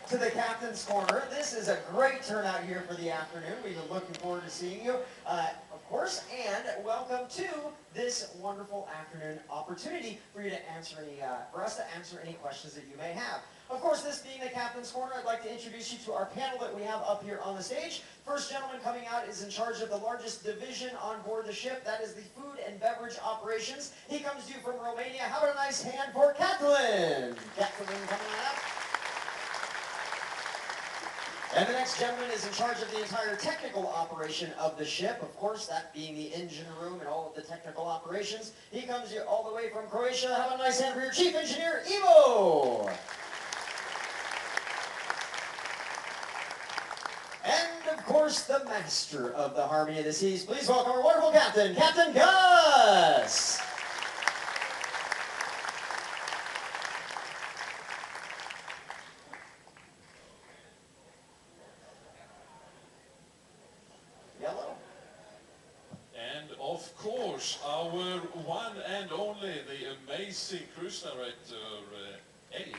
to the Captain's Corner. This is a great turnout here for the afternoon. We've been looking forward to seeing you, of course, and welcome to this wonderful afternoon opportunity for you to answer for us to answer any questions that you may have. Of course, this being the Captain's Corner, I'd like to introduce you to our panel that we have up here on the stage. First gentleman coming out is in charge of the largest division on board the ship. That is the food and beverage operations. He comes to you from Romania. How about a nice hand for Kathleen? Kathleen coming out. And the next gentleman is in charge of the entire technical operation of the ship, of course, that being the engine room and all of the technical operations. He comes to you all the way from Croatia. Have a nice hand for your chief engineer, Ivo. And, of course, the master of the Harmony of the Seas. Please welcome our wonderful captain, Captain Gus. Yellow. And, of course, our one and only, the amazing cruise director, Eddie.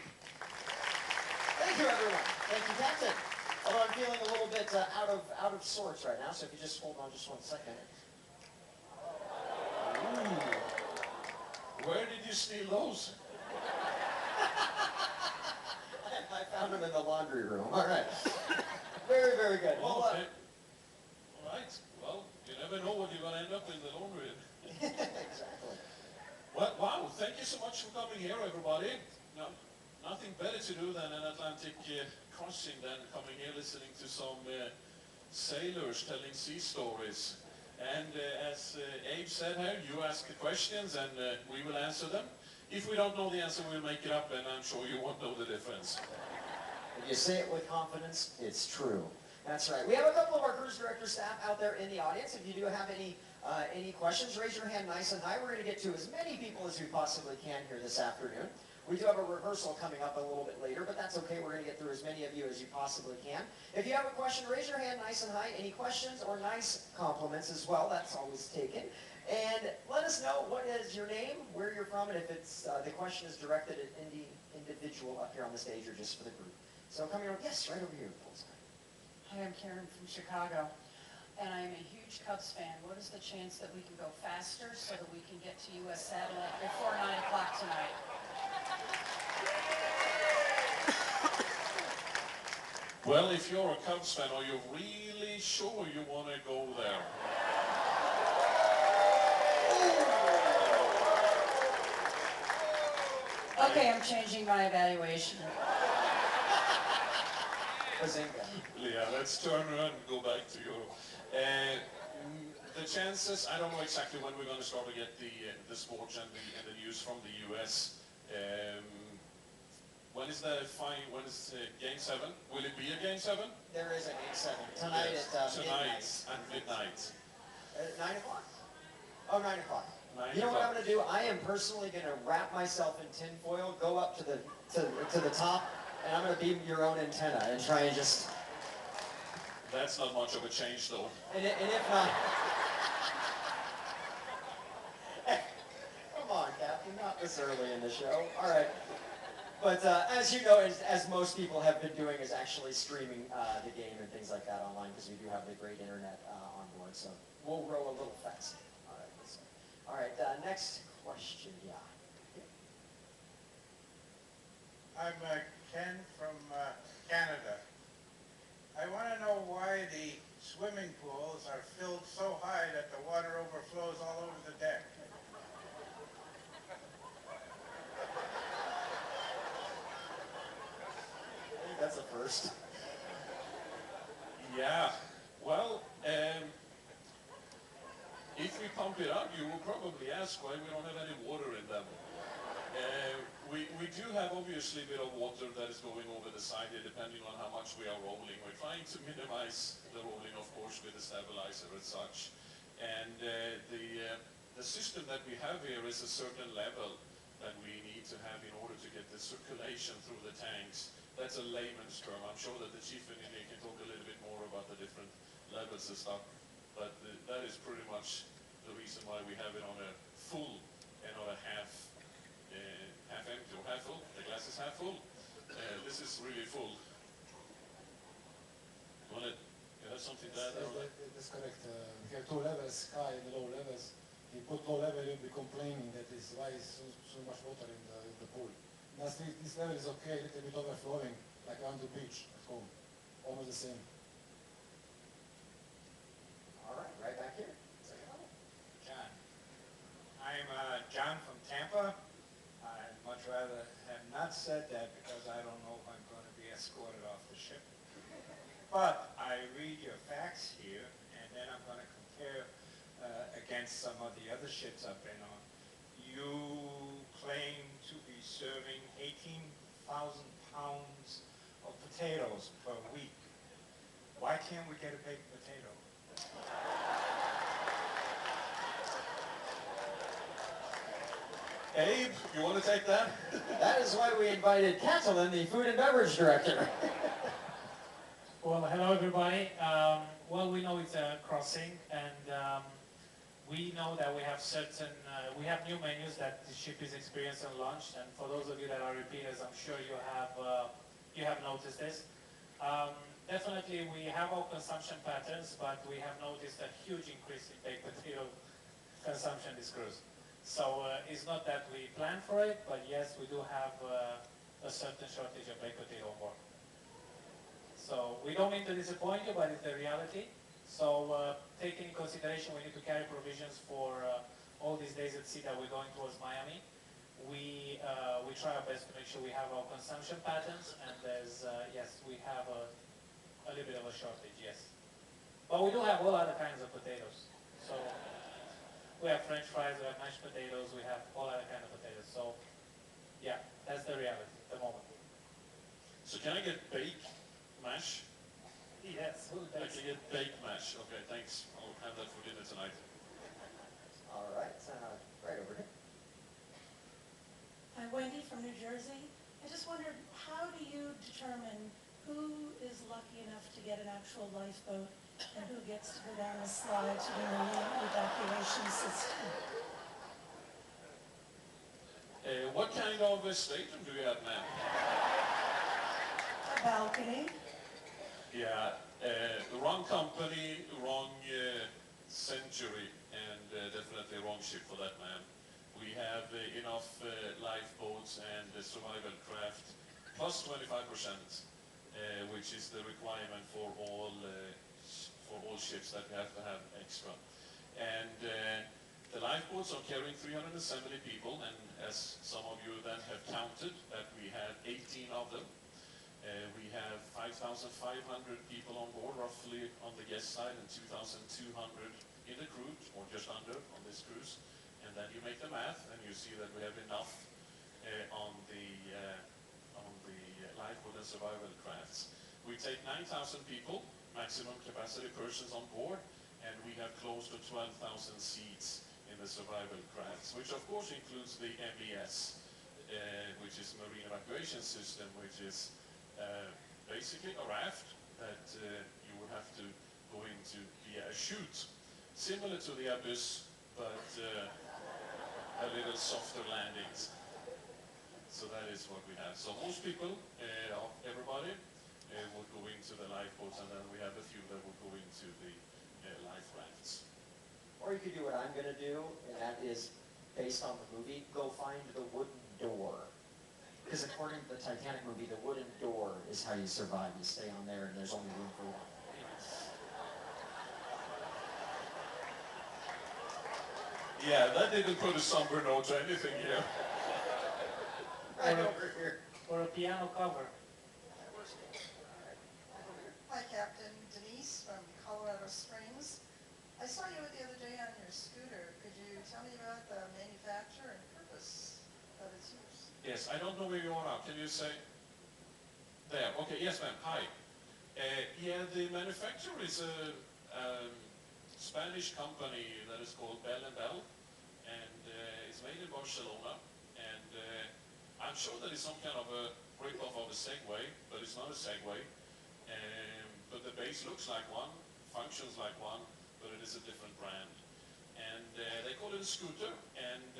Thank you, everyone. Thank you, Captain. Although I'm feeling a little bit out of sorts right now, so if you just hold on just 1 second. Ooh. Where did you steal those? I found them in the laundry room. All right. Very, very good. Well, okay. All right. Well, you never know what you're going to end up in the laundry. Exactly. Well, wow. Thank you so much for coming here, everybody. No, nothing better to do than an Atlantic crossing than coming here listening to some sailors telling sea stories. And as Abe said here, you ask the questions and we will answer them. If we don't know the answer, we'll make it up, and I'm sure you won't know the difference. If you say it with confidence, it's true. That's right. We have a couple of our cruise director staff out there in the audience. If you do have any questions, raise your hand nice and high. We're going to get to as many people as we possibly can here this afternoon. We do have a rehearsal coming up a little bit later, but that's okay. We're going to get through as many of you as you possibly can. If you have a question, raise your hand nice and high. Any questions or nice compliments as well, that's always taken. And let us know what is your name, where you're from, and if it's the question is directed at any individual up here on the stage or just for the group. So coming over, yes, right over here. Hi, I'm Karen from Chicago, and I'm a huge Cubs fan. What is the chance that we can go faster so that we can get to U.S. satellite before 9 o'clock tonight? Well, if you're a Cubs fan, are you really sure you want to go there? Okay, I'm changing my evaluation. Yeah, let's turn around and go back to Europe. The chances, I don't know exactly when we're going to start to get the sports and the news from the US. When is Game 7? Will it be a Game 7? There is a Game 7. Tonight yes. at Tonight at midnight. At 9 o'clock? Oh, 9 o'clock. You know what I'm going to do? I am personally going to wrap myself in tinfoil, go up to the top, and I'm going to be your own antenna and try and just... That's not much of a change, though. And if not... Come on, Captain, not this early in the show. All right. But as you know, as most people have been doing, is actually streaming the game and things like that online, because we do have the great internet on board. So we'll roll a little fast. All right, next question, yeah. I'm Ken from Canada. I want to know why the swimming pools are filled so high that the water overflows all over the deck. I think that's a first. Yeah, well, if we pump it up, you will probably ask why we don't have any water in them. We do have obviously a bit of water that is going over the side here, depending on how much we are rolling. We're trying to minimize the rolling, of course, with the stabilizer and such. And the system that we have here is a certain level that we need to have in order to get the circulation through the tanks. That's a layman's term. I'm sure that the chief engineer can talk a little bit more about the different levels and stuff. But that is pretty much the reason why we have it on a full and not a half empty or half full. The glass is half full. This is really full. something to add there on that? That's correct. We have two levels, high and low levels. You put low level, you'll be complaining that is why is so much water in the pool. This level is okay, a little bit overflowing, like on the beach at home. Almost the same. All right back here. John. I'm John from Tampa. I'd much rather have not said that because I don't know if I'm going to be escorted off the ship. But I read your facts here, and then I'm going to compare against some of the other ships I've been on. You claim to be serving 18,000 pounds of potatoes per week. Why can't we get a baked potato? Abe, you want to take that? That is why we invited Catalin, the food and beverage director. Well, hello everybody. Well, we know it's a crossing, and we know that we have we have new menus that the ship is experiencing on launch. And for those of you that are repeaters, I'm sure you have noticed this. Definitely, we have our consumption patterns, but we have noticed a huge increase in baked potato consumption this cruise. So it's not that we plan for it, but yes, we do have a certain shortage of baked potato on board. So we don't mean to disappoint you, but it's the reality. So taking in consideration, we need to carry provisions for all these days at sea that we're going towards Miami. We try our best to make sure we have our consumption patterns, and there's, yes, we have a little bit of a shortage, yes. But we do have all other kinds of potatoes. So we have French fries, we have mashed potatoes, we have all other kinds of potatoes. So yeah, that's the reality at the moment. So can I get baked mash? Yes, I can get baked mash. Okay, thanks. I'll have that for dinner tonight. All right, right over here. I'm Wendy from New Jersey. I just wondered, how do you determine who is lucky enough to get an actual lifeboat and who gets to go down the slide to the marine evacuation system? What kind of stateroom do you have, ma'am? A balcony. Yeah, wrong company, wrong century, and definitely wrong ship for that, ma'am. We have enough lifeboats and survival craft, plus 25%, which is the requirement for all ships that we have to have extra. And the lifeboats are carrying 370 people, and as some of you then have counted, that we have 18 of them. We have 5,500 people on board, roughly on the guest side, and 2,200 in the crew, or just under on this cruise. And then you make the math, and you see that we have enough on the lifeboat and survival crafts. We take 9,000 people, maximum capacity persons on board, and we have close to 12,000 seats in the survival crafts, which of course includes the MES, which is Marine Evacuation System, which is basically a raft that you would have to go into via a chute, similar to the Abyss, but a little softer landings. So that is what we have. So most people, everybody, would go into the lifeboats, and then we have a few that would go into the life rafts. Or you could do what I'm going to do, and that is based on the movie, go find the wooden door. Because according to the Titanic movie, the wooden door is how you survive. You stay on there, and there's only room for one. Yeah, that didn't put a somber note to anything here. Right over here. Or a piano cover. Hi, Captain. Denise from Colorado Springs. I saw you the other day on your scooter. Could you tell me about the manufacture and purpose of its use? Yes, I don't know where you are now. Can you say? There. Okay, yes, ma'am. Hi. Yeah, the manufacturer is a Spanish company that is called Bell & Bell, and it's made in Barcelona. And I'm sure that it's some kind of a rip-off of a Segway, but it's not a Segway. But the base looks like one, functions like one, but it is a different brand. And they call it a scooter, and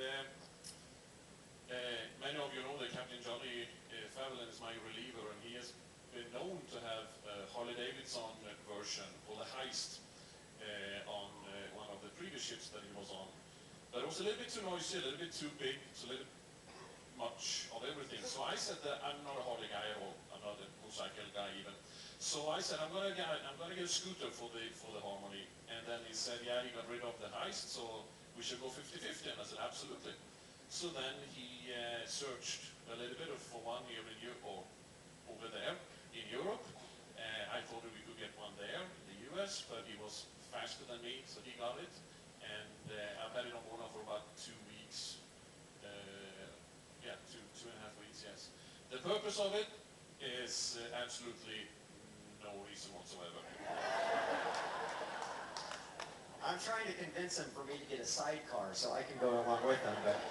many of you know that Captain Johnny Fallon is my reliever, and he has been known to have Harley Davidson Davidson version for the heist on one of the previous ships that he was on. But it was a little bit too noisy, a little bit too big, it's a little bit much of everything. So I said that I'm not a Harley guy at all. I'm not a motorcycle guy even. So I said I'm gonna get a scooter for the Harmony. And then he said, yeah, he got rid of the heist, so we should go 50-50. And I said, absolutely. So then he searched a little bit for one here in Europe, or over there in Europe. I thought that we could get one there in the US, but he was faster than me, so he got it. And I've had it on board now for about 2 weeks. Yeah, two and a half weeks, yes. The purpose of it is absolutely no reason whatsoever. I'm trying to convince him for me to get a sidecar so I can go along with him, but...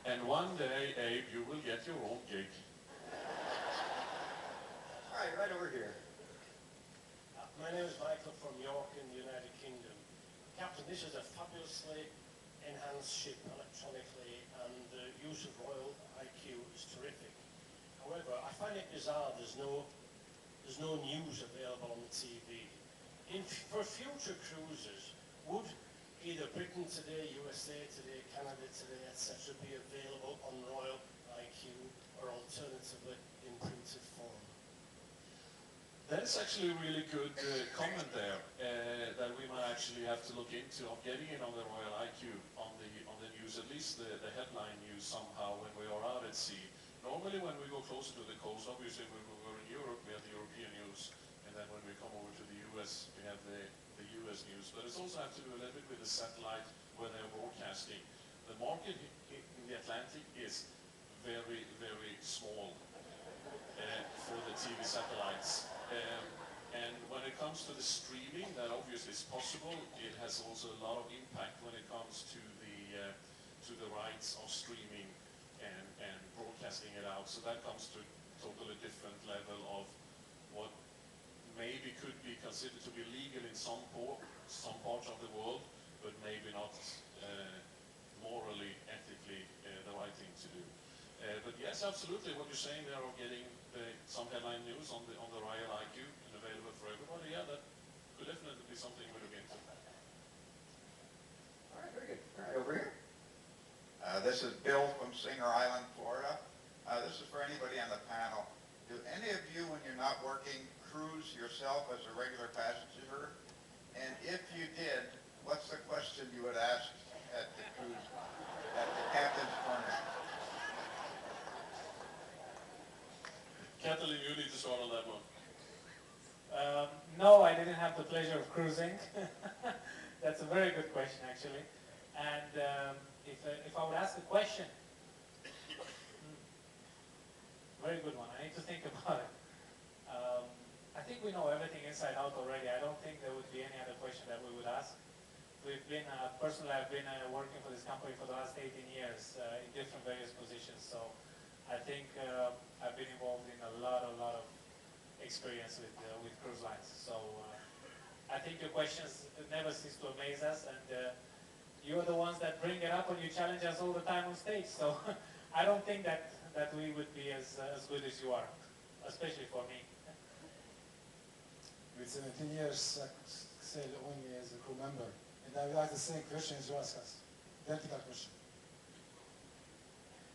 And one day, Abe, you will get your own gig. All right over here. My name is Michael from York in the United Kingdom. Captain, this is a fabulously enhanced ship electronically, and the use of Royal IQ is terrific. However, I find it bizarre there's no news available on the TV. For future cruises, would either Britain Today, USA Today, Canada Today, etc. be available on Royal IQ, or alternatively in printed form? That is actually a really good comment there, that we might actually have to look into of getting it on the Royal IQ, on the news, at least the headline news somehow when we are out at sea. Normally when we go closer to the coast, obviously when we're in Europe, we have the European news, and then when we come over to the US, we have the US news. But it's also have to do a little bit with the satellite where they're broadcasting. The market in the Atlantic is very, very small for the TV satellites. And when it comes to the streaming, that obviously is possible. It has also a lot of impact when it comes to the rights of streaming and broadcasting it out. So that comes to a totally different level of what maybe could be considered to be legal in some parts of the world, but maybe not morally, ethically the right thing to do. But yes, absolutely, what you're saying there of getting some headline news on the Royal IQ and available for everybody, yeah, that could definitely be something we look into. All right, very good. All right, over here. This is Bill from Singer Island, Florida. This is for anybody on the panel. Do any of you, when you're not working, cruise yourself as a regular passenger? And if you did, what's the question you would ask at the cruise, at the captain's corner? Kathleen, you need to start on that one. No, I didn't have the pleasure of cruising. That's a very good question, actually. And if I would ask the question, very good one. I need to think about it. I think we know everything inside out already. I don't think there would be any other question that we would ask. We've been, personally, I've been working for this company for the last 18 years in different various positions. So I think I've been involved in a lot of experience with cruise lines. So I think your questions never cease to amaze us, and you're the ones that bring it up and you challenge us all the time on stage. So I don't think that we would be as good as you are, especially for me. With 17 years, I sailed only as a crew member. And I would ask the same question as you ask us. Identical question.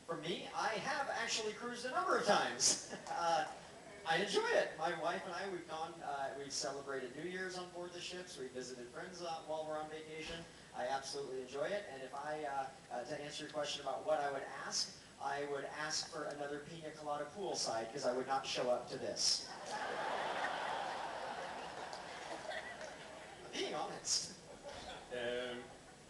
For me, I have actually cruised a number of times. I enjoy it. My wife and I, we've celebrated New Year's on board the ships. We visited friends while we're on vacation. I absolutely enjoy it. And if to answer your question about what I would ask for another pina colada poolside, because I would not show up to this. Being honest.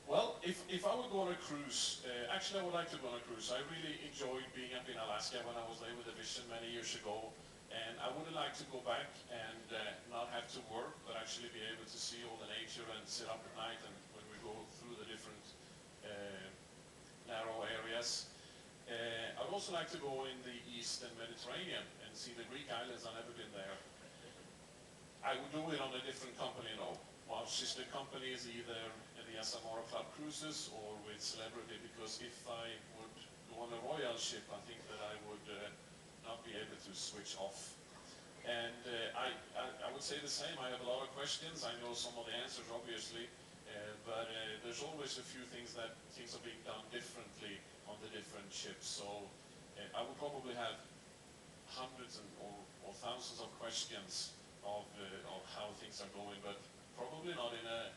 Well, if I would go on a cruise, actually I would like to go on a cruise. I really enjoyed being up in Alaska when I was there with the Vision many years ago. And I would like to go back and not have to work, but actually be able to see all the nature and sit up at night and when we go through the different narrow areas. I would also like to go in the Eastern Mediterranean and see the Greek islands. I've never been there. I would do it on a different company though. Our sister company is either the Asamara Club Cruises or with Celebrity, because if I would go on a royal ship, I think that I would not be able to switch off. And I would would say the same. I have a lot of questions. I know some of the answers, obviously, but there's always a few things that things are being done differently on the different ships. So I would probably have hundreds or thousands of questions of how things are going, but probably not in a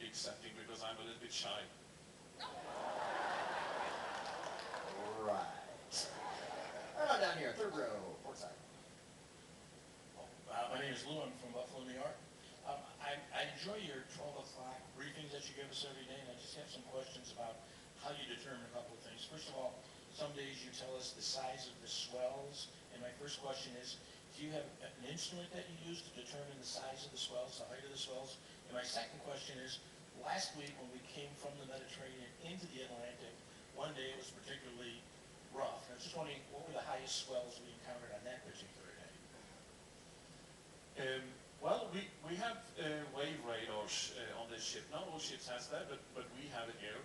big setting because I'm a little bit shy. Right. Right on down here, third row, port side. My name is Lou. I'm from Buffalo, New York. I enjoy your 12 o'clock briefings that you give us every day, and I just have some questions about how you determine a couple of things. First of all, some days you tell us the size of the swells, and my first question is, do you have an instrument that you use to determine the size of the swells, the height of the swells? And my second question is, last week when we came from the Mediterranean into the Atlantic, one day it was particularly rough. And I was just wondering, what were the highest swells we encountered on that particular day? Well, we have wave radars on this ship. Not all ships has that, but we have it here.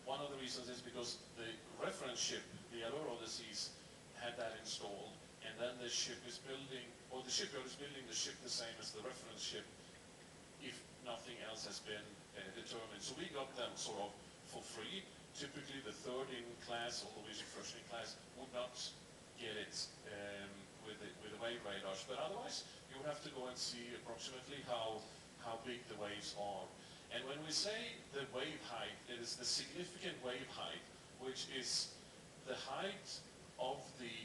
One of the reasons is because the reference ship, the Allure of the Seas, had that installed, and then the ship is building, or the shipyard is building the ship the same as the reference ship, if nothing else has been determined. So we got them sort of for free. Typically the third in class, or the first in class, would not get it with the wave radars. But otherwise, you would have to go and see approximately how big the waves are. And when we say the wave height, it is the significant wave height, which is the height of the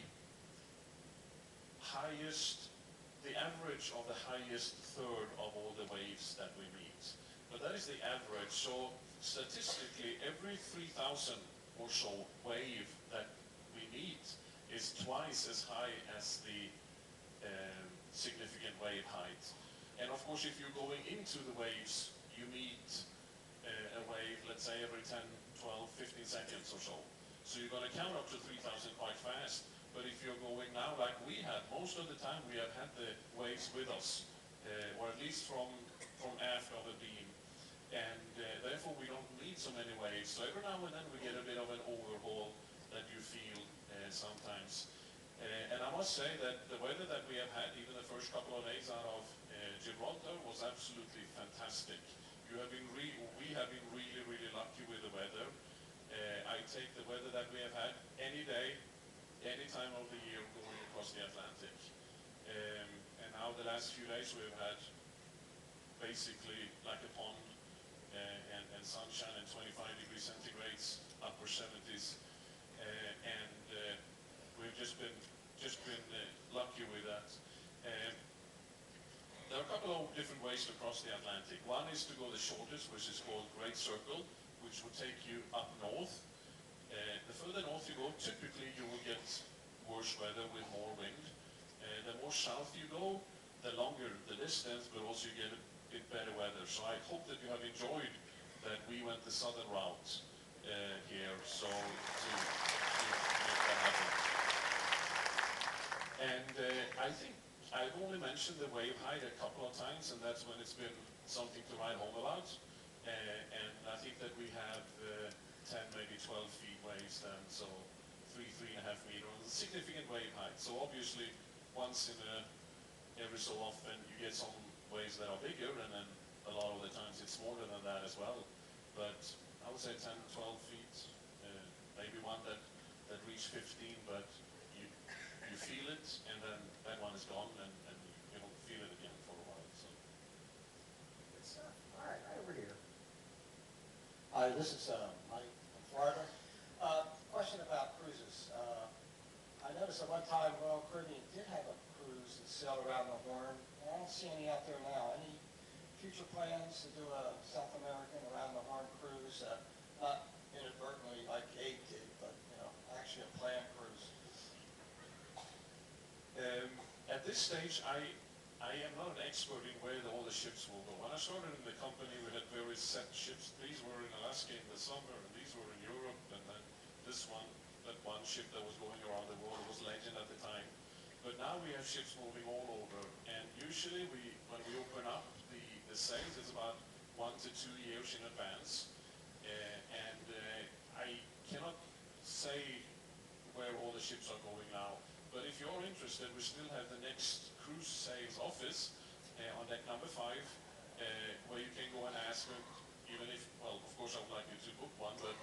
highest, the average of the highest third of all the waves that we meet. But that is the average. So statistically, every 3,000 or so wave that we meet is twice as high as the significant wave height. And of course, if you're going into the waves, you meet a wave, let's say, every 10, 12, 15 seconds or so. So you're going to count up to 3,000 quite fast. But if you're going now like we have, most of the time we have had the waves with us, or at least from aft of a beam. And therefore we don't need so many waves. So every now and then we get a bit of an overhaul that you feel sometimes. And I must say that the weather that we have had, even the first couple of days out of Gibraltar, was absolutely fantastic. We have been really, really lucky with the weather. I take the weather that we have had any day, any time of the year going across the Atlantic. And now the last few days we've had basically like a pond and sunshine and 25 degrees centigrades, upper 70s. And we've just been lucky with that. There are a couple of different ways to cross the Atlantic. One is to go the shortest, which is called Great Circle, which will take you up north. The further north you go, typically you will get worse weather with more wind. The more south you go, the longer the distance, but also you get a bit better weather. So I hope that you have enjoyed that we went the southern route here, so to make that happen. And I think I've only mentioned the wave height a couple of times, and that's when it's been something to write home about. And I think that we have 10, maybe 12 feet waves then, so 3.5 meters, significant wave height. So obviously, once in every so often, you get some waves that are bigger, and then a lot of the times it's smaller than that as well. But I would say 10, 12 feet, maybe one that reached 15, but you feel it, and then that one is gone, and you don't feel it again for a while. So. Good stuff. All right, right over here. Hi, this is Mike from Florida. Question about cruises. I noticed at one time Royal Caribbean did have a cruise that sailed around the Horn. And I don't see any out there now. Any future plans to do a South American around the Horn cruise? Not inadvertently like Abe did, but actually a planned cruise. At this stage, I am not an expert in where all the ships will go. When I started in the company, we had very set ships. These were in Alaska in the summer, and these were in Europe, and then this one, that one ship that was going around the world was Legend at the time. But now we have ships moving all over, and usually when we open up the sails, it's about 1 to 2 years in advance. And I cannot say where all the ships are going now. But if you're interested, we still have the next cruise sails his office on deck number 5, where you can go and ask him, even if, well, of course I would like you to book one, but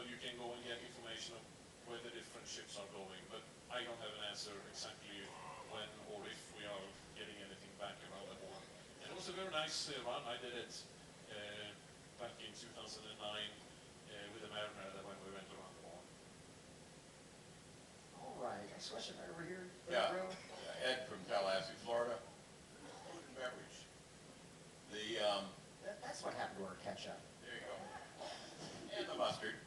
you can go and get information of where the different ships are going. But I don't have an answer exactly when or if we are getting anything back around the horn. And it was a very nice run. I did it back in 2009 with the Mariner when we went around the horn. All right, next question right over here. Yeah. Row. Ed from Tallahassee, Florida. Food and beverage. That's what happened to our ketchup. There you go. And the mustard.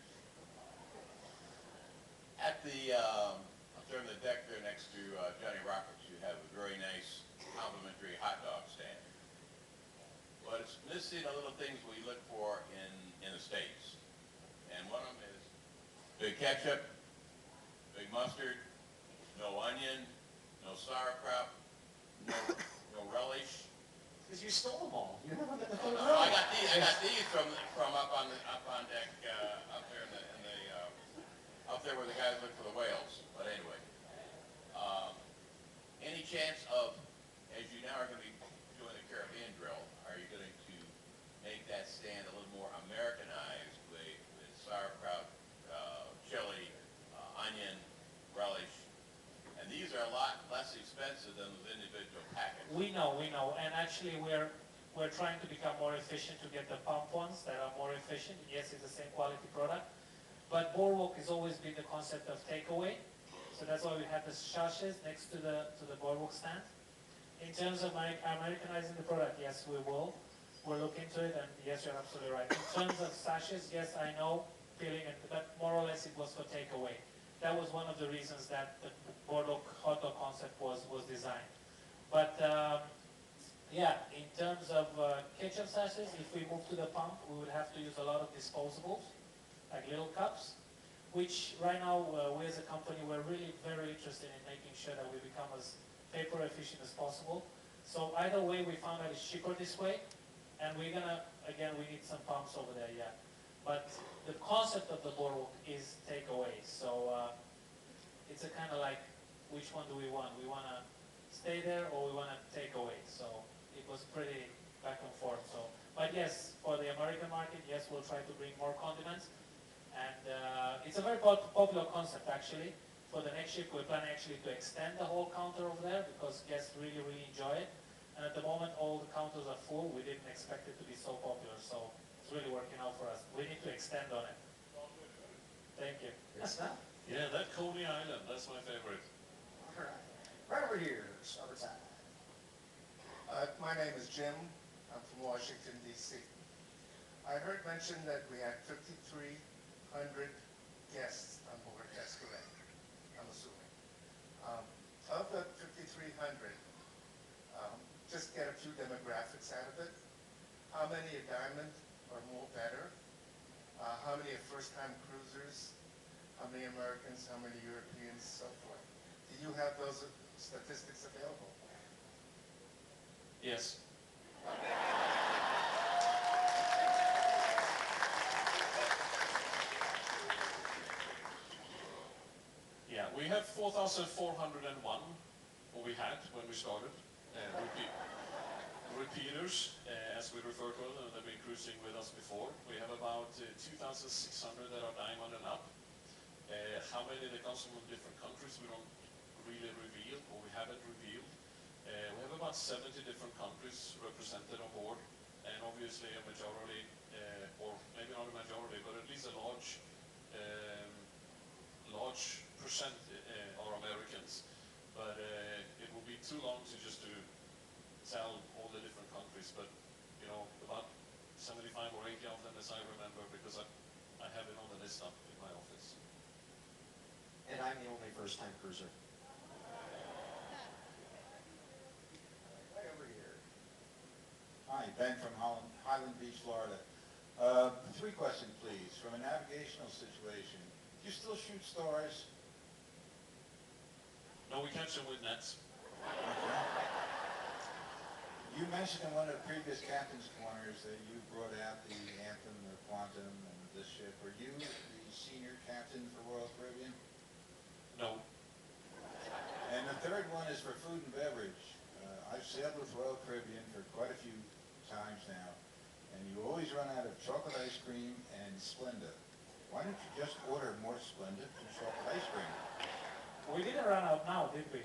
At the, up there on the deck there next to Johnny Rockets, you have a very nice complimentary hot dog stand. But it's missing a little things we look for in the States. And one of them is big ketchup, big mustard, no onion, no sauerkraut, no relish. Because you stole them all. You have them in the No, third no, row. I got these from up on deck, up there up there where the guys look for the whales. But anyway, any chance of, as you now are going to be doing the Caribbean drill, are you going to make that stand a little more Americanized with sauerkraut, chili, onion, relish? And these are a lot less expensive than those individual packets. We know, and actually we're trying to become more efficient to get the pump ones that are more efficient. Yes, it's the same quality product, but Boardwalk has always been the concept of takeaway, so that's why we have the sachets next to the Boardwalk stand. In terms of Americanizing the product, yes, we will. We'll look into it, and yes, you're absolutely right. In terms of sachets, yes, I know, peeling it, but more or less it was for takeaway. That was one of the reasons that the Boardwalk hot dog concept was designed. But yeah, in terms of ketchup sachets, if we move to the pump, we would have to use a lot of disposables, like little cups, which right now we as a company, we're really very interested in making sure that we become as paper efficient as possible. So either way, we found that it's cheaper this way, and we're gonna, again, we need some pumps over there, yeah. But the concept of the Boardwalk is takeaway, so it's a kind of like, which one do we want? We want to stay there or we want to take away? So it was pretty back and forth. So, but yes, for the American market, yes, we'll try to bring more condiments. And it's a very popular concept actually. For the next ship, we're planning actually to extend the whole counter over there because guests really, really enjoy it. And at the moment, all the counters are full. We didn't expect it to be so popular, so it's really working out for us. We need to extend on it. Thank you. Good stuff. Yeah, that Coney Island, that's my favorite. All right. Right over here, starboard side. My name is Jim. I'm from Washington, D.C. I heard mention that we had 5,300 guests on board. That's correct, I'm assuming. Of the 5,300, just get a few demographics out of it. How many are diamond or more better? How many are first-time cruisers? How many Americans? How many Europeans? So forth. Do you have those statistics available? Yes. Yeah, we have 4,401, what we had when we started, repeaters, as we refer to them, that have been cruising with us before. We have about 2,600 that are diamond and up. How many that comes from different countries we don't really reveal, or we haven't revealed. We have about 70 different countries represented on board, and obviously a majority, or maybe not a majority, but at least a large percent are Americans. But it would be too long to just to tell all the different countries, but you know, about 75 or 80 of them as I remember, because I have it on the list up in my office. And I'm the only first-time cruiser. Right over here. Hi, Ben from Highland Beach, Florida. 3 questions, please. From a navigational situation, do you still shoot stars? No, we catch them with nets. Okay. You mentioned in one of the previous captain's corners that you brought out the Anthem, the Quantum, and this ship. Are you the senior captain for Royal Caribbean? No. And the third one is for food and beverage. sailed with Royal Caribbean for quite a few times now, and you always run out of chocolate ice cream and Splenda. Why don't you just order more Splenda and chocolate ice cream? We didn't run out now, did we?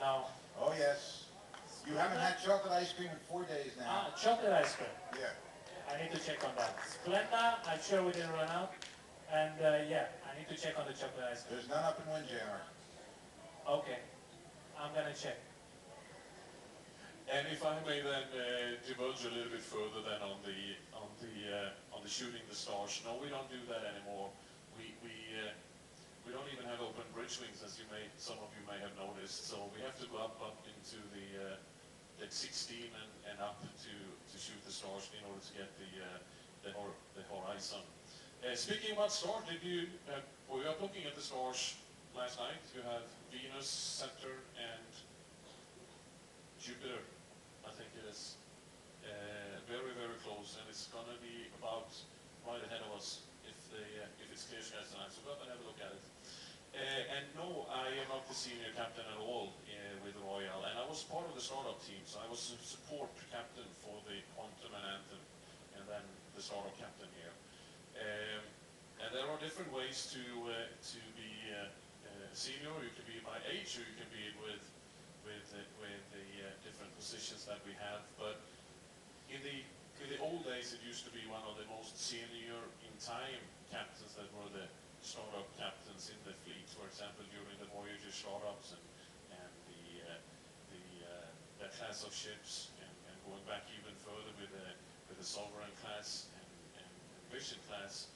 No. Oh, yes. You haven't had chocolate ice cream in 4 days now. Chocolate ice cream. Yeah. I need to check on that. Splenda, I'm sure we didn't run out. And yeah, I need to check on the chocolate ice cream. There's none up in Windjammer. Okay, I'm gonna check. And if I may then divulge a little bit further then on the shooting the stars. No, we don't do that anymore. We don't even have open bridge wings, as some of you may have noticed. So we have to go up into the deck 16 and up to shoot the stars in order to get the horizon. Speaking about stars, we were looking at the stars last night. You have Venus, Saturn, and Jupiter, I think it is. Very, very close, and it's going to be about right ahead of us if it's clear skies tonight. So go up and have a look at it. And no, I am not the senior captain at all with Royal, and I was part of the startup team, so I was a support captain for the Quantum and Anthem, and then the startup captain here. And there are different ways to be senior. You can be by age, or you can be with the different positions that we have. But in the old days, it used to be one of the most senior in time captains that were the startup captains in the fleet. For example, during the Voyager startups and the class of ships, and going back even further with the Sovereign class and Vision class.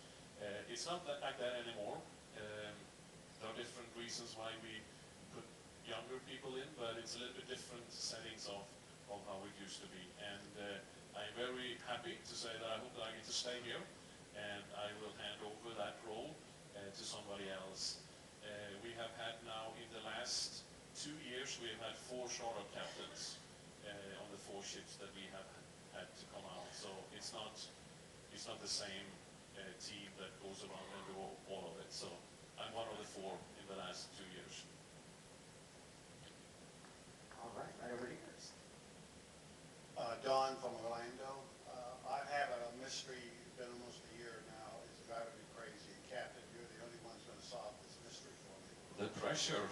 It's not like that anymore. There are different reasons why we put younger people in, but it's a little bit different settings of how it used to be. And I'm very happy to say that I hope that I get to stay here, and I will hand over that role to somebody else. We have had now, in the last 2 years, we have had 4 startup captains on the 4 ships that we have had to come out. So it's not the same team that goes around and do all of it. So I'm one of the 4 in the last 2 years. All right, right over here. Don from Orlando. I have a mystery, been almost a year now. It's driving me crazy. Captain, you're the only one who's going to solve this mystery for me. The pressure.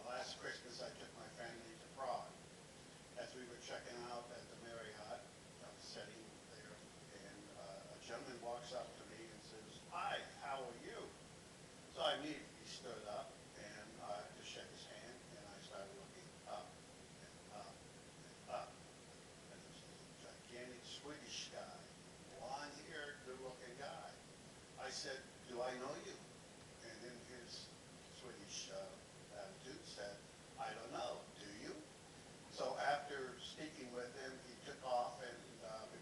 Last Christmas, I took my family to Prague. As we were checking out at the Marriott, I was sitting there, and a gentleman walks up to me and says, "Hi, how are you?" So I immediately stood up and to shake his hand, and I started looking up and up and up. And this gigantic Swedish guy, blonde-haired, good-looking guy. I said, "Do I know you?" And then his Swedish attitude said, "I don't know. Do you?" So after speaking with him, he took off, and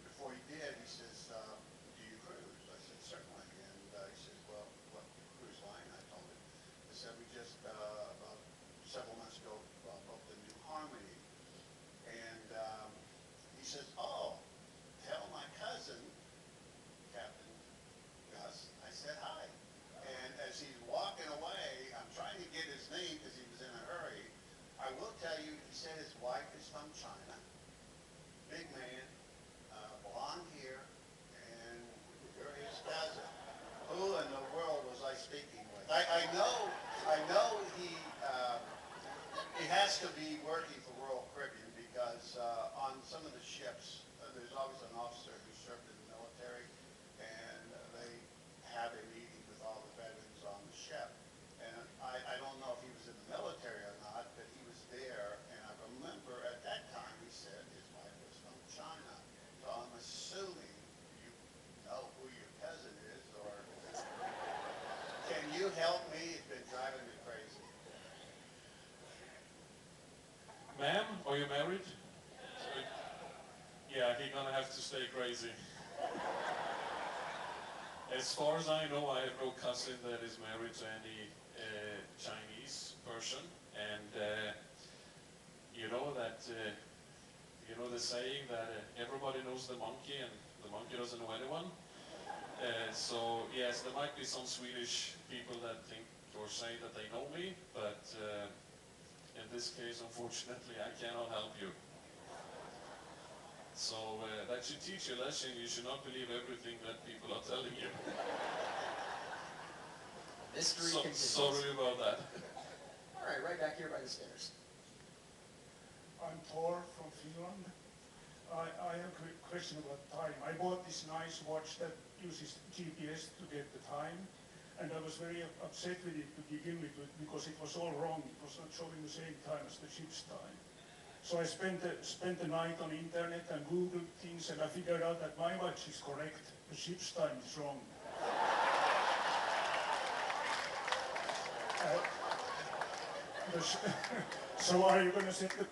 before he did, he says, "Do you cruise?" I said, "Certainly." And he says, "Well, what cruise line?" I told him. He said, "We just, about several months ago, booked the New Harmony." And he says, "Oh, tell my cousin, Captain Gus, I said hi." And as he's walking away, I'm trying to get his name because he was in a hurry. I will tell you, he said his wife is from China. Big man, blonde hair, and you're his cousin. Who in the world was I speaking with? I know he has to be working for Royal Caribbean because on some of the ships, there's always an officer who served in the military, and they have a meeting with all the veterans on the ship. And I don't know if he was in the military or not, but he was there, and I remember at that time he said his wife was from China. So I'm assuming you know who your cousin is, or can you help me? It's been driving me crazy. Ma'am, are you married? Yeah, he's gonna have to stay crazy. As far as I know, I have no cousin that is married to any Chinese person, and you know that you know the saying that everybody knows the monkey and the monkey doesn't know anyone. So yes, there might be some Swedish people that think or say that they know me, but In this case, unfortunately, I cannot help you. So that should teach you a lesson. You should not believe everything that people are telling you. Mystery continues. Sorry about that. All right, right back here by the stairs. I'm Thor from Finland. I have a question about time. I bought this nice watch that uses GPS to get the time, and I was very upset with it to begin with because it was all wrong. It was not showing the same time as the ship's time. So I spent the night on the internet and Googled things, and I figured out that my watch is correct. The ship's time is wrong. So are you going to set the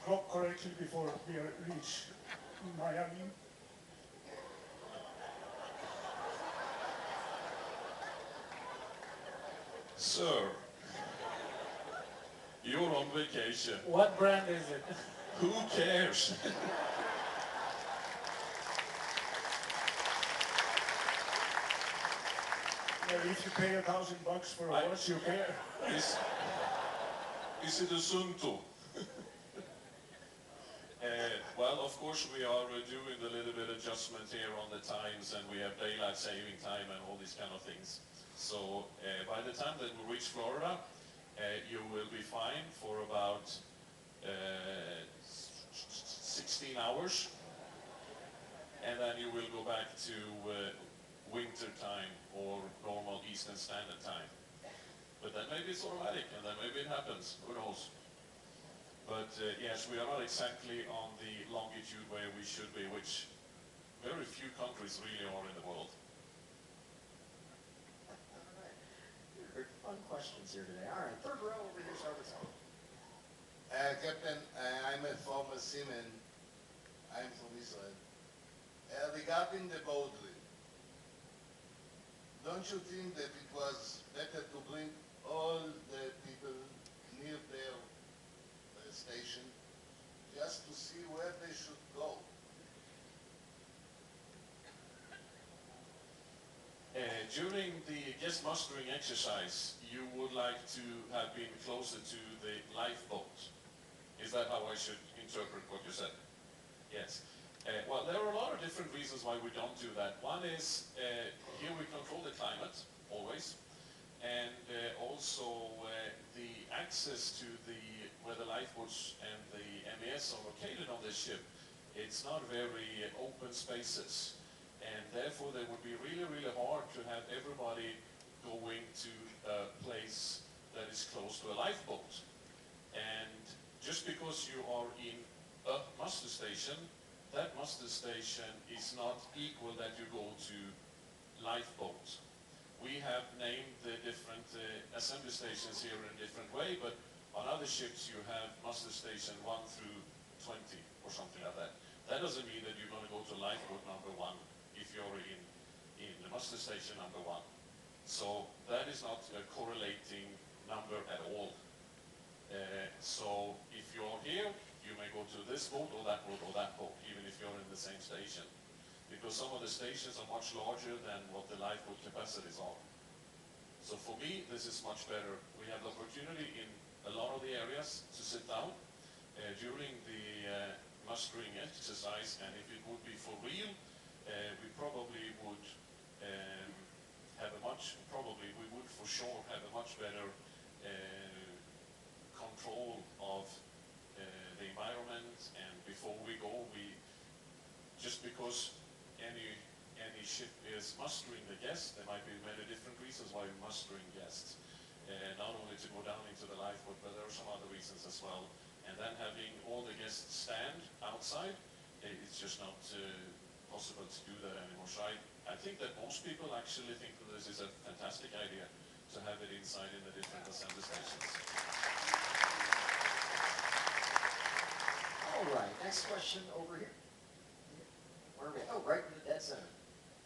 clock correctly before we reach Miami? Sir, you're on vacation. What brand is it? Who cares? Yeah, if you pay $1,000 for a watch, you care. Is it a Sunto? Well, of course, we are doing a little bit adjustment here on the times, and we have daylight saving time and all these kind of things. So by the time that we reach Florida, you will be fine for about 16 hours, and then you will go back to winter time or normal Eastern Standard Time. But then maybe it's automatic, and then maybe it happens. Who knows? But yes, we are not exactly on the longitude where we should be, which very few countries really are in the world. All right. Very fun questions here today. All right, third row over here, start with Tom. Captain, I'm a former seaman. I'm from Israel. Regarding the boat trip, don't you think that it was better to bring all the people near their station just to see where they should go? During the guest mustering exercise, you would like to have been closer to the lifeboat. Is that how I should interpret what you said? Yes. Well, there are a lot of different reasons why we don't do that. One is here we control the climate, always. And also the access to where the lifeboats and the MES are located on this ship, it's not very open spaces. And therefore they would be really, really hard to have everybody going to a place that is close to a lifeboat. And just because you are in a muster station, that muster station is not equal that you go to lifeboat. We have named the different assembly stations here in a different way, but on other ships you have muster station 1 through 20 or something like that. That doesn't mean that you're going to go to lifeboat number 1 if you're in the muster station number 1. So that is not a correlating number at all. So if you're here, you may go to this boat or that boat or that boat, even if you're in the same station. Because some of the stations are much larger than what the lifeboat capacities are. So for me, this is much better. We have the opportunity in a lot of the areas to sit down during the mustering exercise, and if it would be for real, we probably would we would for sure have a much better control of the environment. And before we go, just because any ship is mustering the guests, there might be many different reasons why we're mustering guests. Not only to go down into the lifeboat, but there are some other reasons as well. And then having all the guests stand outside, it's just not possible to do that anymore. So I think that most people actually think that this is a fantastic idea to have it inside in the different assembly stations. All right, next question over here. Where are we? Oh, right in the dead center.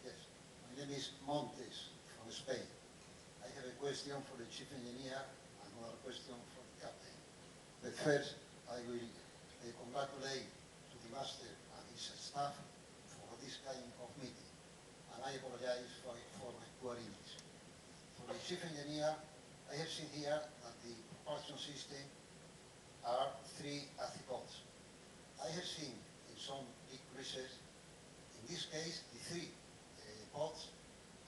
Yes, my name is Montes from Spain. I have a question for the chief engineer and another question for the captain. But first, I will congratulate to the master and his staff for this kind of meeting. And I apologize for my poor English. For the chief engineer, I have seen here that the propulsion system are 3 azipods. I have seen in some big cruises, in this case, the 3 pods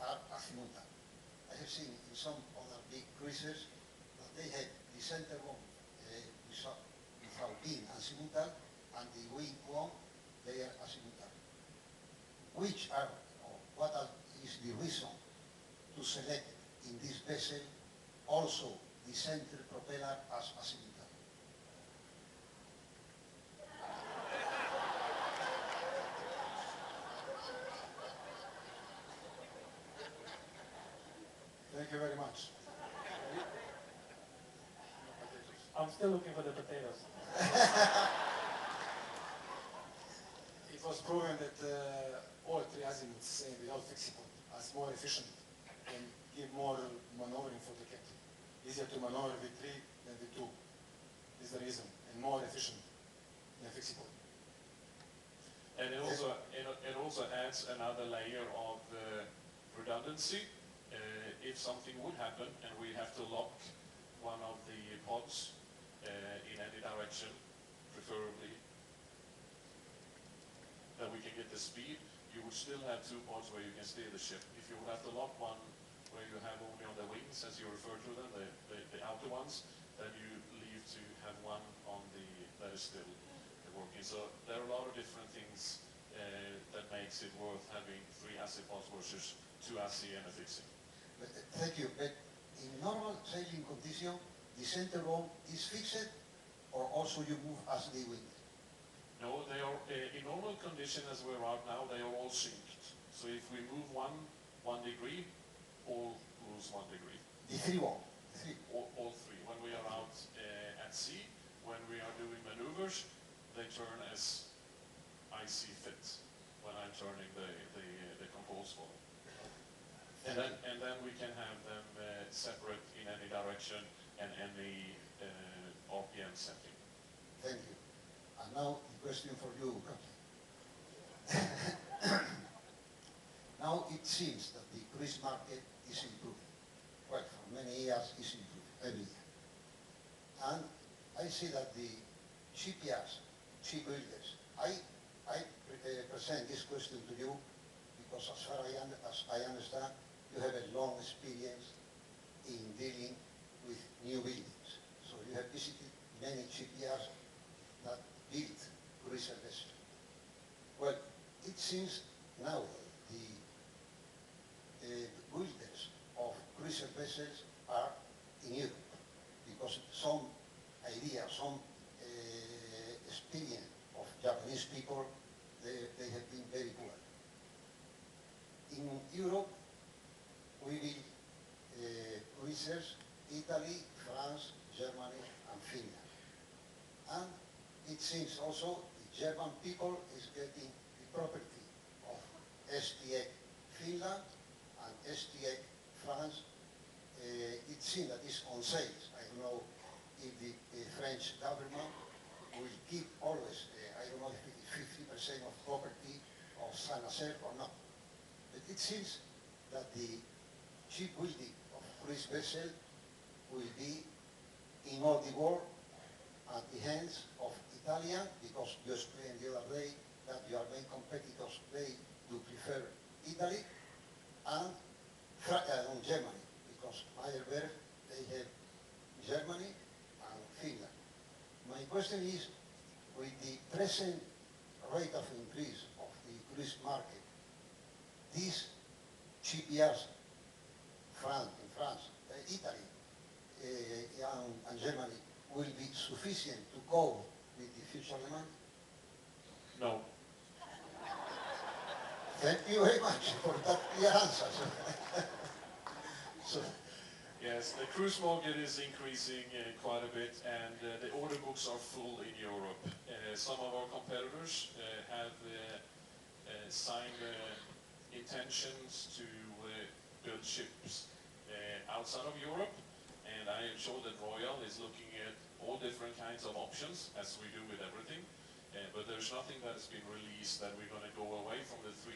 are azimuthal. I have seen in some other big cruises that they have the center one without being azimuthal, and the wing one, they are azimuthal. Which are, or what is the reason to select in this vessel also the center propeller as azimuthal? Thank you very much. I'm still looking for the potatoes. It was proven that all 3 azimuths without fixing point are more efficient and give more maneuvering for the captain. Easier to maneuver with 3 than with 2 is the reason, and more efficient than fixing point. And it also adds another layer of redundancy. If something would happen and we have to lock one of the pods in any direction, preferably that we can get the speed, you would still have 2 pods where you can steer the ship. If you would have to lock one where you have only on the wings, as you refer to them, the outer ones, then you leave to have one on the that is still working. So there are a lot of different things that makes it worth having 3 azipods versus 2 ASI and a fixing. Thank you. But in normal sailing condition, the center one is fixed, or also you move as the wind? No, they are in normal condition as we're out now. They are all synced. So if we move one degree, all moves 1 degree. The 3 one. All 3. When we are out at sea, when we are doing maneuvers, they turn as I see fit. When I'm turning the controls for them. And then we can have them separate in any direction and any RPM setting. Thank you. And now the question for you, Captain. Now it seems that the cruise market is improving. Well, for many years it's improving, every year. And I see that the shipyards, shipbuilders, I present this question to you because as far as I understand, you have a long experience in dealing with new buildings. So you have visited many shipyards that build cruiser vessels. Well, it seems now the builders of cruiser vessels are in Europe because some idea, some experience of Japanese people, they have been very poor. In Europe, we build cruisers, Italy, France, Germany, and Finland. And it seems also the German people is getting the property of STX Finland and STX France. It seems that it's on sale. I don't know if the French government will keep always, I don't know if it is 50% of property of Saint-Nazaire or not. But it seems that the shipbuilding of cruise vessel will be in all the world at the hands of Italian, because you explained the other day that your main competitors, they do prefer Italy, and Germany, because Meyerberg, they have Germany and Finland. My question is, with the present rate of increase of the cruise market, these shipyards, in France, Italy, and Germany, will be sufficient to go with the future demand? No. Thank you very much for that clear answer. Yes, the cruise market is increasing quite a bit, and the order books are full in Europe. Some of our competitors have signed intentions to build ships outside of Europe, and I am sure that Royal is looking at all different kinds of options, as we do with everything. But there's nothing that has been released that we're going to go away from the 3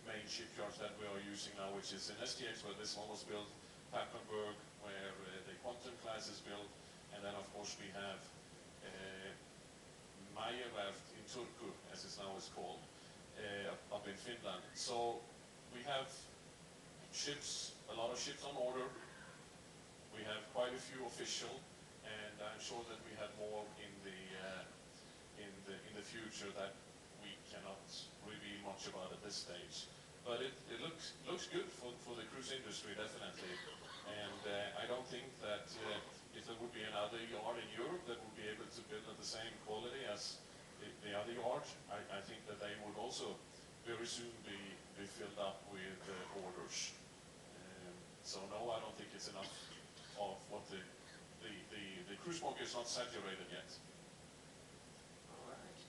main shipyards that we are using now, which is in STX, where this one was built, Papenburg, where the Quantum class is built, and then of course we have Meyerwerft in Turku, as it's now is called, up in Finland. So we have ships, a lot of ships on order. We have quite a few official, and I'm sure that we have more in the future that we cannot reveal much about at this stage. But it looks good for the cruise industry, definitely. And I don't think that if there would be another yard in Europe that would be able to build at the same quality as the other yard, I think that they would also very soon be filled up with orders. So no, I don't think it's enough of what the cruise market is not saturated yet. All right.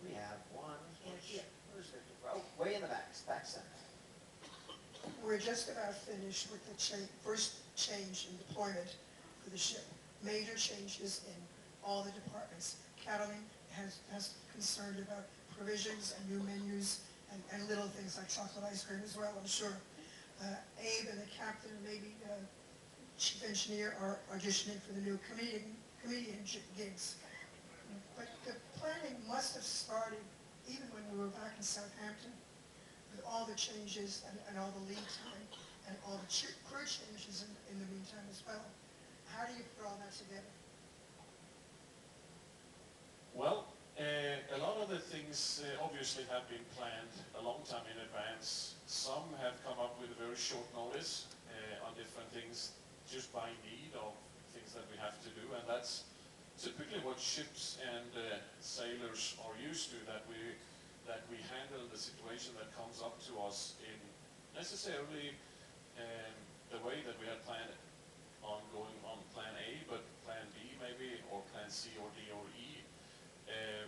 We have one here. Where's Victor? Oh, way in the back center. We're just about finished with the first change in deployment for the ship. Major changes in all the departments. Catalan has concerned about provisions and new menus and little things like chocolate ice cream as well, I'm sure. Abe and the captain, maybe chief engineer, are auditioning for the new comedian gigs. But the planning must have started even when we were back in Southampton, with all the changes and all the lead time and all the crew changes in the meantime as well. How do you put all that together? Well, a lot of the things obviously have been planned a long time in advance. Some have come up with a very short notice on different things just by need of things that we have to do, and that's typically what ships and sailors are used to, that we handle the situation that comes up to us in necessarily the way that we had planned it, on going on plan A, but plan B maybe, or plan C or D or E.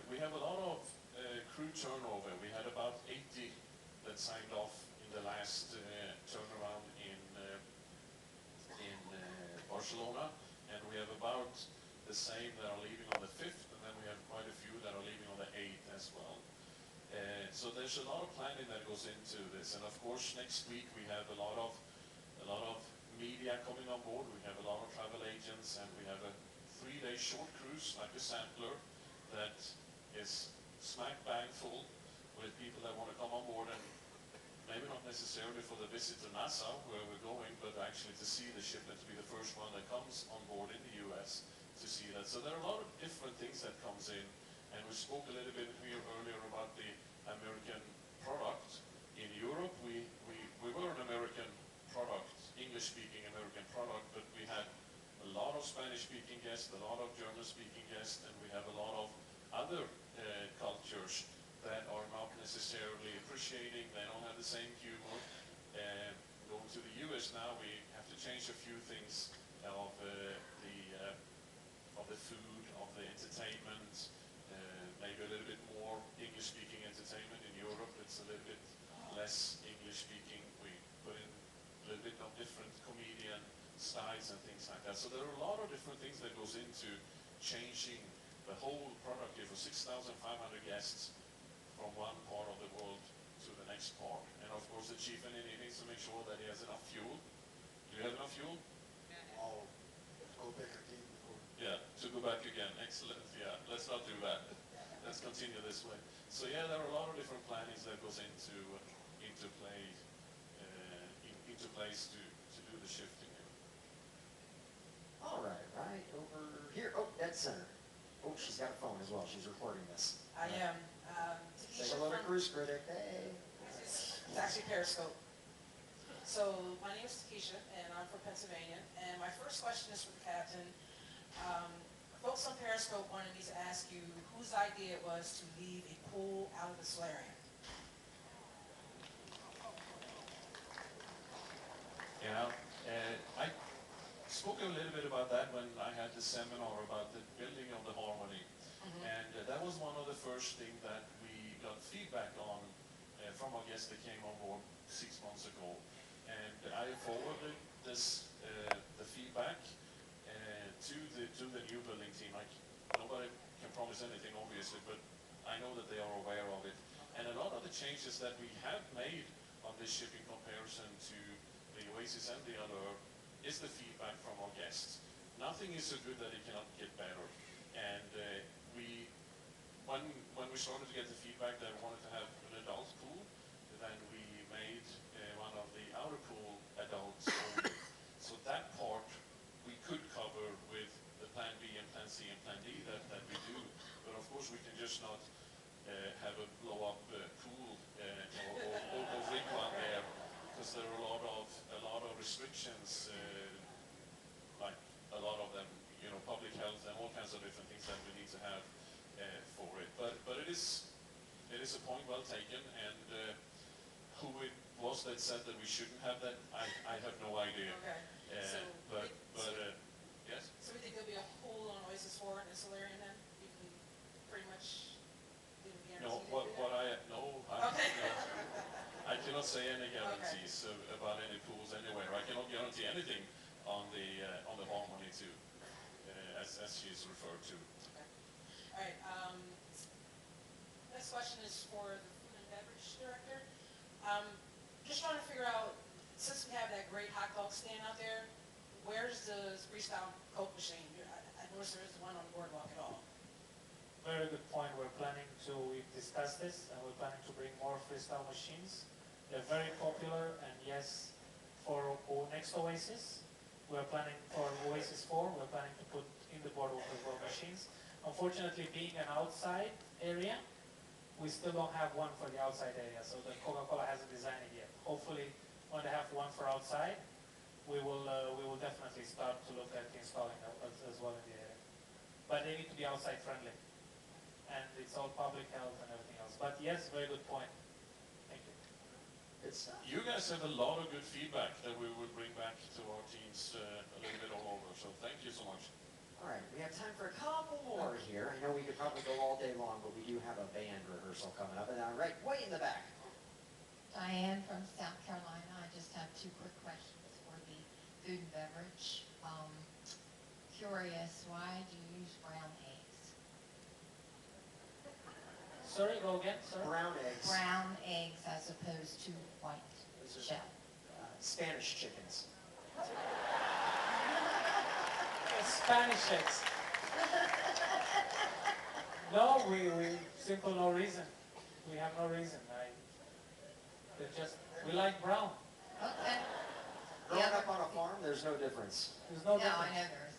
We have a lot of crew turnover. We had about 80 that signed off in the last turnaround in Barcelona, and we have about the same that are leaving on the 5th, and then we have quite a few that are leaving on the 8th as well. So there's a lot of planning that goes into this, and of course next week we have a lot of media coming on board. We have a lot of travel agents, and we have a 3-day short cruise like a sampler that is smack bang full with people that want to come on board, and maybe not necessarily for the visit to Nassau where we're going, but actually to see the ship and to be the first one that comes on board in the US to see that. So there are a lot of different things that comes in, and we spoke a little bit here earlier about the American product. In Europe, we were an American product, English-speaking American product, but we had a lot of Spanish-speaking guests, a lot of German-speaking guests, and we have a lot of other cultures that are not necessarily appreciating, they don't have the same humor. Going to the US now, we have to change a few things of the food, of the entertainment, maybe a little bit more English-speaking entertainment. In Europe, it's a little bit less English-speaking. We put in a little bit of different comedian styles and things like that. So there are a lot of different things that goes into changing the whole product here for 6,500 guests from one part of the world to the next part. And of course the chief engineer needs to make sure that he has enough fuel. Do you have enough fuel? Oh, go back again. Yeah, to go back again. Excellent. Yeah, let's not do that. Let's continue this way. So yeah, there are a lot of different plannings that goes into place to do the shifting here. All right, right over here. Oh, dead center. Oh, she's got a phone as well. She's recording this. I am. Say hello to Cruise Critic. Hey. It's actually Periscope. So my name is Takesha, and I'm from Pennsylvania. And my first question is for the captain. Folks on Periscope wanted me to ask you whose idea it was to leave a pool out of the solarium. Yeah, I spoke a little bit about that when I had the seminar about the building of the Harmony. And that was one of the first things that we got feedback on from our guests that came on board 6 months ago. And I forwarded this, the feedback to the new building team. Nobody can promise anything, obviously, but I know that they are aware of it. And a lot of the changes that we have made on this ship in comparison to the Oasis and the other is the feedback from our guests. Nothing is so good that it cannot get better. And when we started to get the feedback that we wanted to have an adult pool, then we made one of the outer pool adults only. So that part we could cover with the Plan B and Plan C and Plan D that we do. But of course we can just not have a blow-up pool or rig one there, because there are a lot of restrictions, like a lot of them, public health and all kinds of different things that we need to have for it. But it is a point well taken, and who it was that said that we shouldn't have that, I have no idea. Okay. Yes? So we think there'll be a pool on Oasis 4 in Solarium then? You can pretty much give a guarantee? No, Okay. I cannot say any guarantees about any pools anywhere. I cannot guarantee anything on the Harmony too, as she's referred to. Okay. All right. Next question is for the food and beverage director. Just trying to figure out, since we have that great hot dog stand out there, where's the freestyle Coke machine? I noticed there isn't one on the boardwalk at all. Very good point. We've discussed this, and we're planning to bring more freestyle machines. They're very popular, and yes, for next Oasis, we're planning for Oasis 4, we're planning to put in the boardwalk as well machines. Unfortunately, being an outside area, we still don't have one for the outside area, so the Coca-Cola hasn't designed it yet. Hopefully, when they have one for outside, we will definitely start to look at installing that as well in the area. But they need to be outside friendly, and it's all public health and everything else. But yes, very good point. Thank you. You guys have a lot of good feedback that we will bring back to our teams a little bit all over, so thank you so much. All right, we have time for a couple more here. I know we could probably go all day long, but we do have a band rehearsal coming up. And right way in the back. Diane from South Carolina. I just have two quick questions for the food and beverage. Curious, why do you use brown eggs? Sorry, go again, sorry? Brown eggs. Brown eggs as opposed to white shell. Spanish chickens. Spanish eggs. No, we simple no reason. We have no reason. We like brown. Okay. Growing up on a farm, there's no difference. There's no difference. No, I know there is.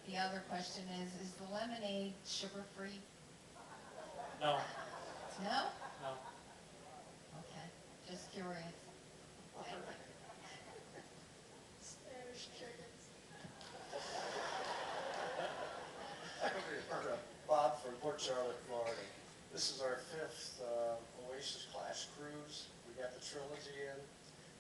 The other question is the lemonade sugar-free? No. No? No. Okay, just curious. Thank you. Spanish chickens. Bob from Port Charlotte, Florida. This is our 5th Oasis class cruise. We got the trilogy in.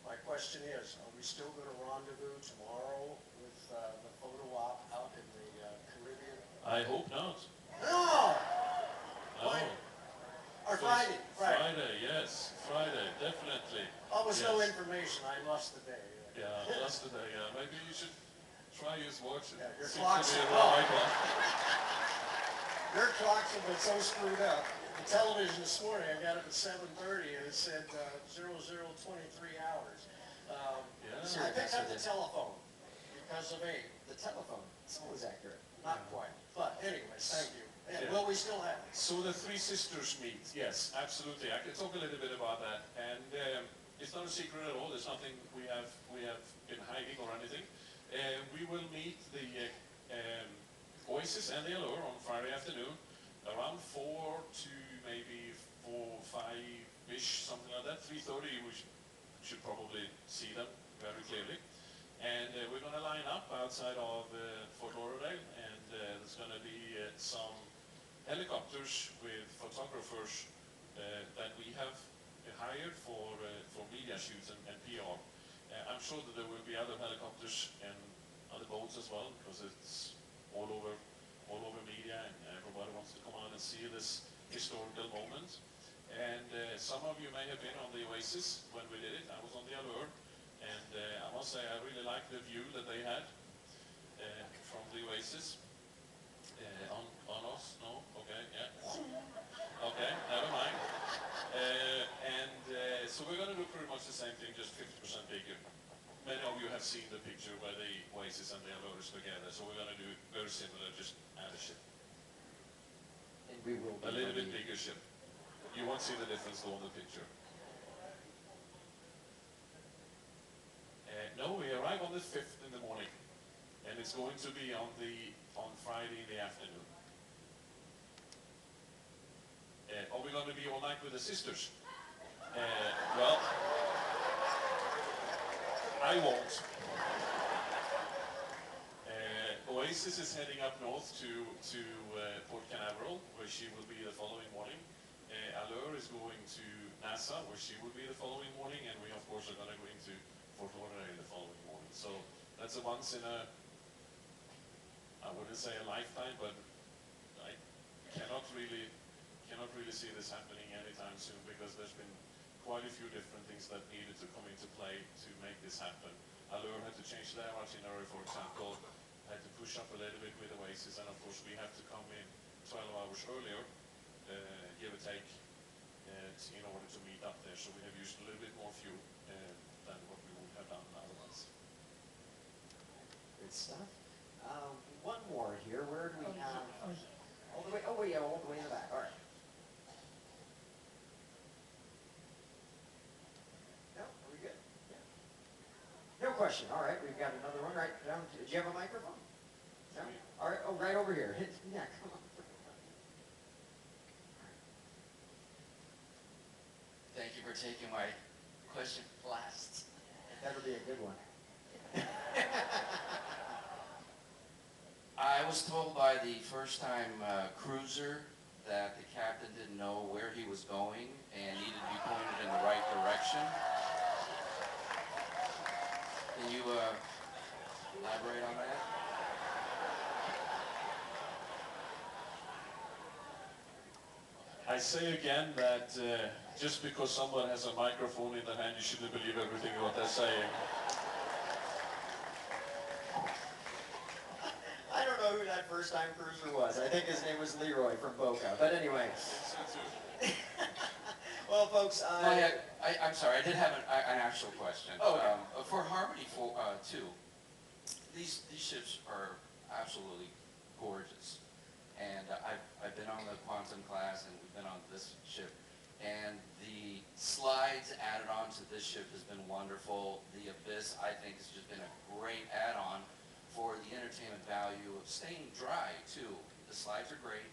My question is, are we still going to rendezvous tomorrow with the photo op out in the Caribbean? I hope not. No! No. Or Friday. Friday, yes. Friday, definitely. Almost yes. no information. I lost the day. Yeah, lost the day. Maybe you should try his watch. Yeah, your Seems clock's to be a right one. Your clocks have been so screwed up. The television this morning, I got up at 7:30 and it said 00:23 hours. I picked up the telephone because of Abe. The telephone, it's always accurate. Not quite. But anyways, thank you. And will we still have it? So the Three Sisters meet, yes, absolutely. I can talk a little bit about that. And it's not a secret at all. There's nothing we have been hiding or anything. We will meet the Oasis and the Allure on Friday afternoon, around 4 to maybe 4, 5-ish, something like that. 3:30, we should probably see them very clearly. And we're going to line up outside of Fort Lauderdale, and there's going to be some helicopters with photographers that we have hired for media shoots and PR. I'm sure that there will be other helicopters and other boats as well, because it's all over media, and everybody wants to come out and see this historical moment. And some of you may have been on the Oasis when we did it. I was on the Allure, and I must say I really liked the view that they had from the Oasis. On us? No? Okay, yeah. Okay, never mind. So we're going to do pretty much the same thing, just 50% bigger. Many of you have seen the picture where the Oasis and the Allure is together, so we're going to do very similar, just add a ship. We will be. A little bit bigger ship. You won't see the difference though in the picture. No, we arrive on the 5th in the morning, and it's going to be on Friday in the afternoon. Are we going to be all night with the sisters? Well, I won't. Oasis is heading up north to Port Canaveral, where she will be the following morning. Allure is going to Nassau, where she will be the following morning, and we of course are going to go into Fort Lauderdale the following morning. So that's a once in a, I wouldn't say a lifetime, but I cannot really see this happening anytime soon, because there's been quite a few different things that needed to come into play to make this happen. Allure had to change their itinerary, for example, had to push up a little bit with Oasis, and of course we have to come in 12 hours earlier, give or take, in order to meet up there. So we have used a little bit more fuel than what we would have done otherwise. Good stuff. One more here. Where do we have? All the way. Oh, yeah, all the way in the back. All right. No, are we good? Yeah. No question. All right, we've got another one right down. Do you have a microphone? No. All right. Oh, right over here. Yeah, come on. Thank you for taking my question last. That'll be a good one. I was told by the first-time cruiser that the captain didn't know where he was going and needed to be pointed in the right direction. Can you elaborate on that? I say again that just because someone has a microphone in their hand, you shouldn't believe everything what they're saying. I don't know who that first-time cruiser was. I think his name was Leroy from Boca. But anyway. Well, folks, I'm sorry, I did have an actual question. Oh, okay. For Harmony 2, these ships are absolutely gorgeous. And I've been on the Quantum class, and we've been on this ship. And the slides added on to this ship has been wonderful. The Abyss, I think, has just been a great add-on for the entertainment value of staying dry, too. The slides are great.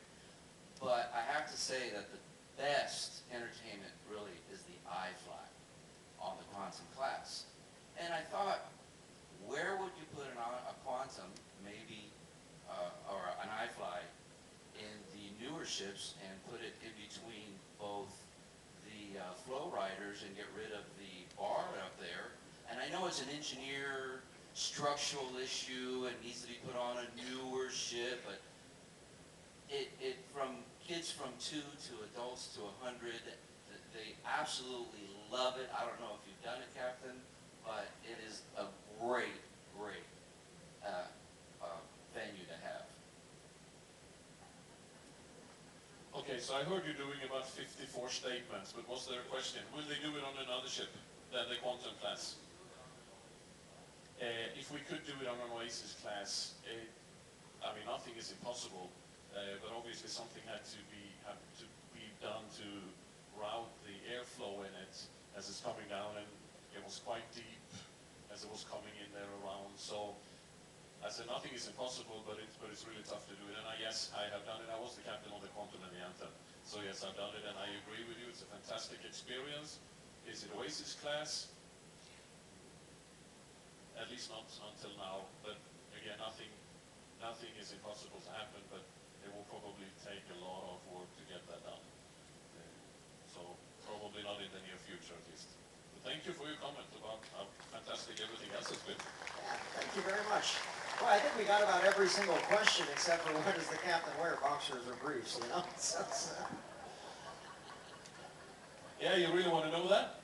But I have to say that the best entertainment really is the iFly on the Quantum class. And I thought, where would you put a Quantum, maybe, or an iFly, in the newer ships and put it in between both the flow riders and get rid of the bar up there? And I know it's an engineer structural issue and needs to be put on a newer ship, but it from kids from 2 to adults to 100, they absolutely love it. I don't know if you've done it, Captain, but it is a great, great venue to have. Okay, so I heard you doing about 54 statements, but was there a question? Will they do it on another ship than the Quantum class? If we could do it on an Oasis class, I mean, nothing is impossible, but obviously something had to be done to route the airflow in it as it's coming down, and it was quite deep as it was coming in there around. So I said nothing is impossible, but it's really tough to do it. And yes, I have done it. I was the captain on the Quantum and the Anthem. So yes, I've done it, and I agree with you. It's a fantastic experience. Is it Oasis class? At least not until now. But again, nothing is impossible to happen, but it will probably take a lot of work to get that done. So probably not in the near future, at least. But thank you for your comment about how fantastic everything else has been. Yeah, thank you very much. Well, I think we got about every single question except for what does the captain wear, boxers or briefs, you know? Yeah, you really want to know that?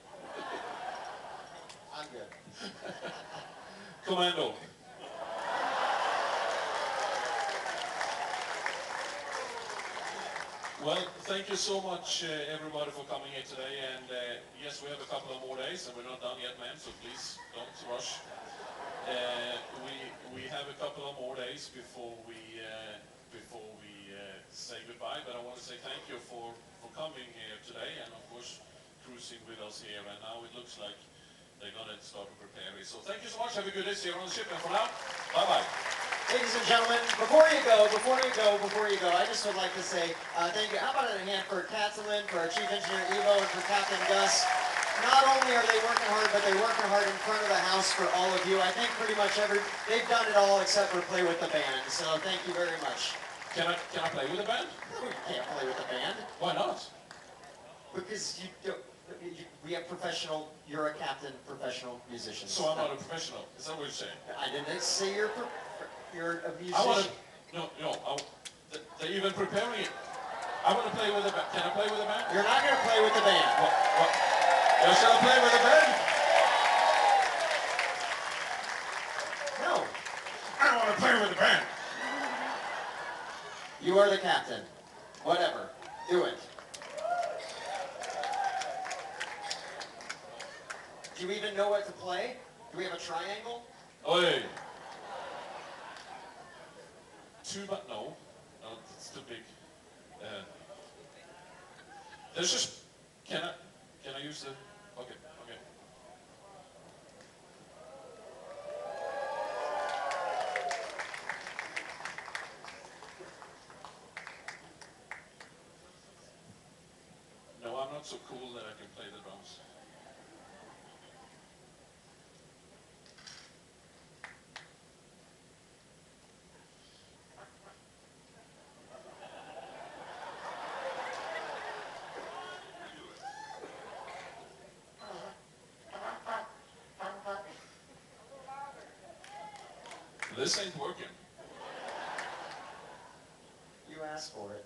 I'm good. Commando. Well, thank you so much, everybody, for coming here today. And yes, we have a couple of more days, and we're not done yet, ma'am, so please don't rush. We have a couple of more days before we say goodbye, but I want to say thank you for coming here today and of course cruising with us here. And now it looks like they're going to start to prepare it. So thank you so much. Have a good day here on the ship. And for now, bye-bye. Ladies and gentlemen, before you go, I just would like to say thank you. How about a hand for Kathleen, for our Chief Engineer Evo, and for Captain Gus. Not only are they working hard, but they're working hard in front of the house for all of you. I think pretty much they've done it all except for play with the band. So thank you very much. Can I play with the band? No, you can't play with the band. Why not? Because we have professional, you're a captain, professional musicians. So I'm not a professional. Is that what you're saying? I didn't say you're a musician. I want to, they're even preparing it. I want to play with the band. Can I play with the band? You're not going to play with the band. What? Yeah, shall I play with the band? No. I don't want to play with the band. You are the captain. Whatever. Do it. Do you even know what to play? Do we have a triangle? Oi. No, it's too big. There's just, can I use the, okay. No, I'm not so cool that I can play the drums. This ain't working. You asked for it.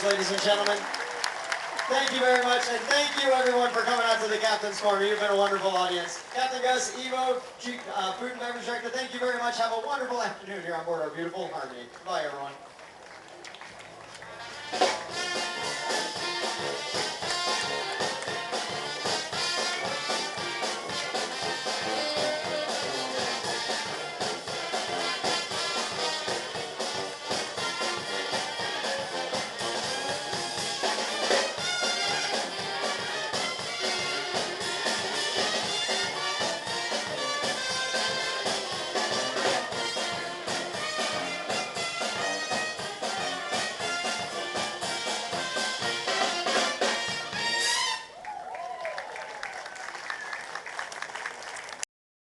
Ladies and gentlemen, thank you very much, and thank you everyone for coming out to the Captain's Corner. You've been a wonderful audience. Captain Gus, Evo, Food and Beverage Director, thank you very much. Have a wonderful afternoon here on board our beautiful Harmony. Bye, everyone.